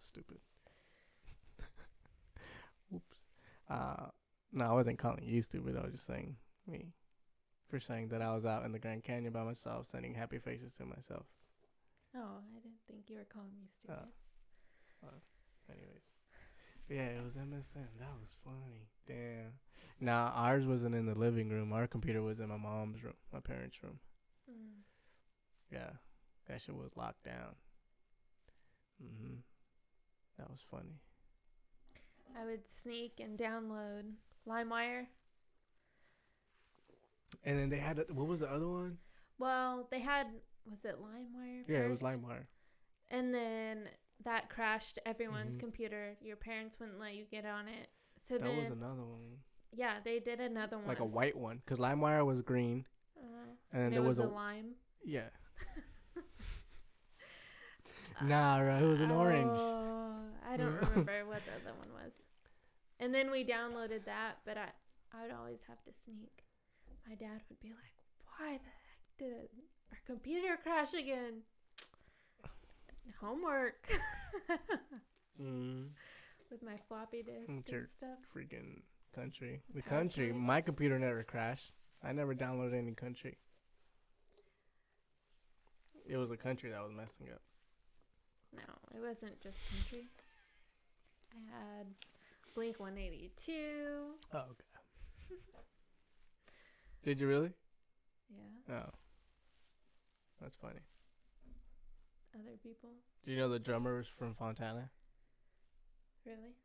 Stupid. Oops. No, I wasn't calling you stupid. I was just saying me for saying that I was out in the Grand Canyon by myself, sending happy faces to myself. Oh, I didn't think you were calling me stupid. Anyways. Yeah, it was MSN. That was funny. Damn. Nah, ours wasn't in the living room. Our computer was in my mom's room, my parents' room. Yeah, that shit was locked down. That was funny. I would sneak and download LimeWire. And then they had what was the other one? Well, they had, was it LimeWire? Yeah, first? it was LimeWire. And then that crashed everyone's computer. Your parents wouldn't let you get on it. So that was another one. Yeah, they did another one. Like a white one, because LimeWire was green. And then there was a lime. Yeah. Nah, right, it was an orange. I don't remember what the other one was. And then we downloaded that, but I would always have to sneak. My dad would be like, "Why the heck did our computer crash again?" Homework. With my floppy disk and stuff. Freaking country. The country. My computer never crashed. I never downloaded any country. It was a country that was messing up. No, it wasn't just country. I had Blink 182. Oh, okay. Did you really? Yeah. Oh. That's funny. Other people? Do you know the drummer was from Fontana? Really?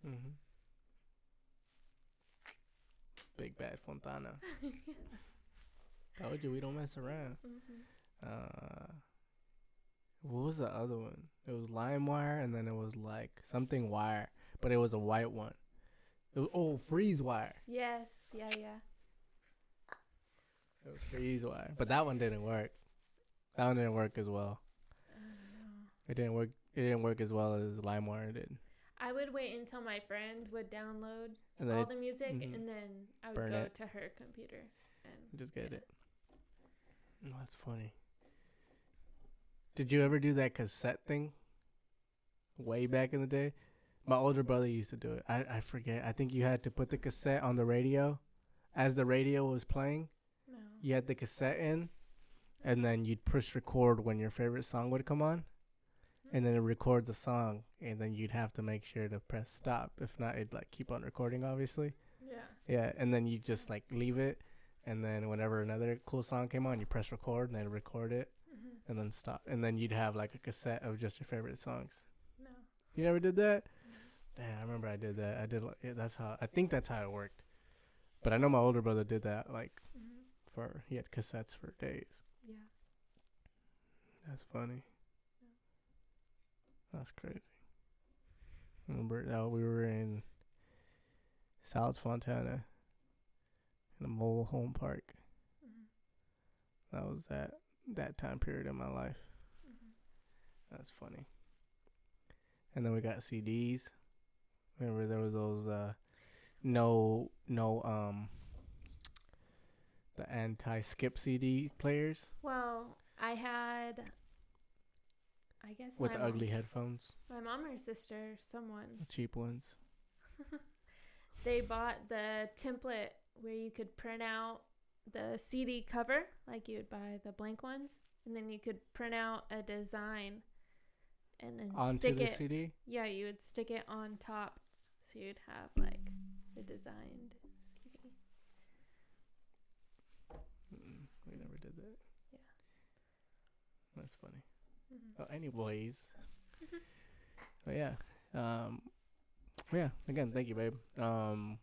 Big bad Fontana. Told you we don't mess around. What was the other one? It was LimeWire, and then it was like something wire, but it was a white one. It was, Freeze Wire. Yes, yeah. It was Freeze Wire, but that one didn't work. That one didn't work as well. It didn't work. It didn't work as well as LimeWire did. I would wait until my friend would download all the music, and then I would go to her computer and just get it. Oh, that's funny. Did you ever do that cassette thing? Way back in the day? My older brother used to do it. I forget. I think you had to put the cassette on the radio. As the radio was playing, you had the cassette in, and then you'd push record when your favorite song would come on, and then it'd record the song, and then you'd have to make sure to press stop. If not, it'd like keep on recording, obviously. Yeah, and then you just like leave it, and then whenever another cool song came on, you press record, and then record it. And then stop. And then you'd have like a cassette of just your favorite songs. No. You never did that? Damn, I remember I did that. I think that's how it worked. But I know my older brother did that, like, he had cassettes for days. Yeah. That's funny. Yeah. That's crazy. I remember we were in South Fontana in a mobile home park. That was that time period in my life. That's funny. And then we got CDs. Remember there was those the anti-skip CD players. Well, I had, I guess with the ugly headphones. My mom or sister, someone. The cheap ones. They bought the template where you could print out the CD cover, like you would buy the blank ones, and then you could print out a design and then Onto stick the it. CD? Yeah, you would stick it on top, so you'd have like the designed CD. We never did that. Yeah. That's funny. Mm-hmm. Oh, anyways. But yeah. Yeah, again, thank you, babe.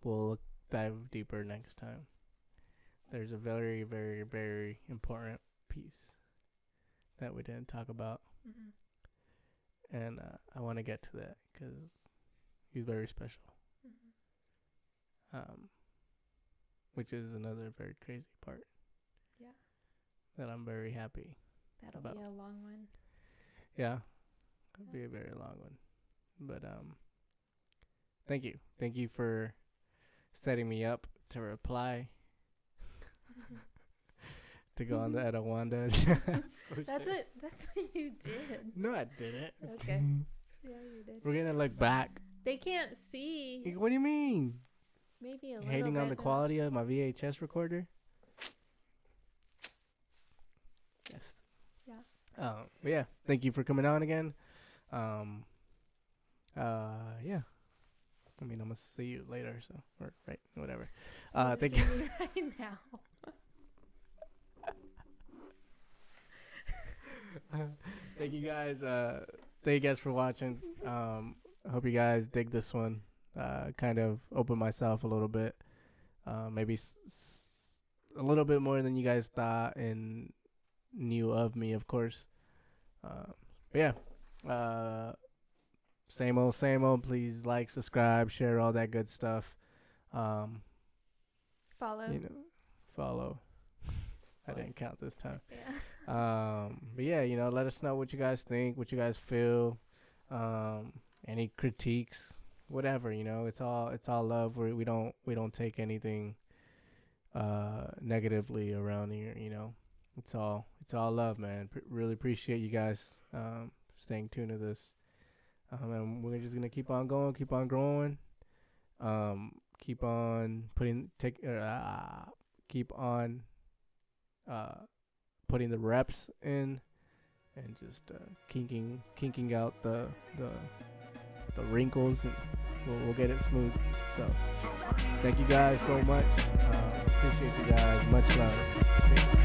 We'll dive deeper next time. There's a very, very, very important piece that we didn't talk about. Mm-hmm. And I want to get to that because he's very special. Mm-hmm. Which is another very crazy part. Yeah. That I'm very happy. That'll about. be a long one. Yeah. It'll be a very long one. But thank you. Thank you for setting me up to reply. To go on the Edawanda. That's what you did. No, I didn't. Okay. Yeah, you did. We're gonna look back. They can't see. What do you mean? Maybe a little Hating bit. on the quality of my VHS recorder? Yes. Yeah. But yeah, thank you for coming on again. Yeah. I mean, I'm gonna see you later, so or right, whatever. Thank you. Right now. Thank you guys. Thank you guys for watching. I hope you guys dig this one. Kind of opened myself a little bit. Maybe a little bit more than you guys thought and knew of me, of course. But yeah. Same old. Please like, subscribe, share, all that good stuff. Follow. Follow. I didn't count this time. Yeah. But yeah, let us know what you guys think, what you guys feel, any critiques, whatever. It's all love. We don't take anything negatively around here. It's all love, man. Really appreciate you guys staying tuned to this. And we're just gonna keep on going, keep on growing, keep on putting the reps in, and just kinking out the wrinkles, and we'll get it smooth. So thank you guys so much. Appreciate you guys. Much love. Peace.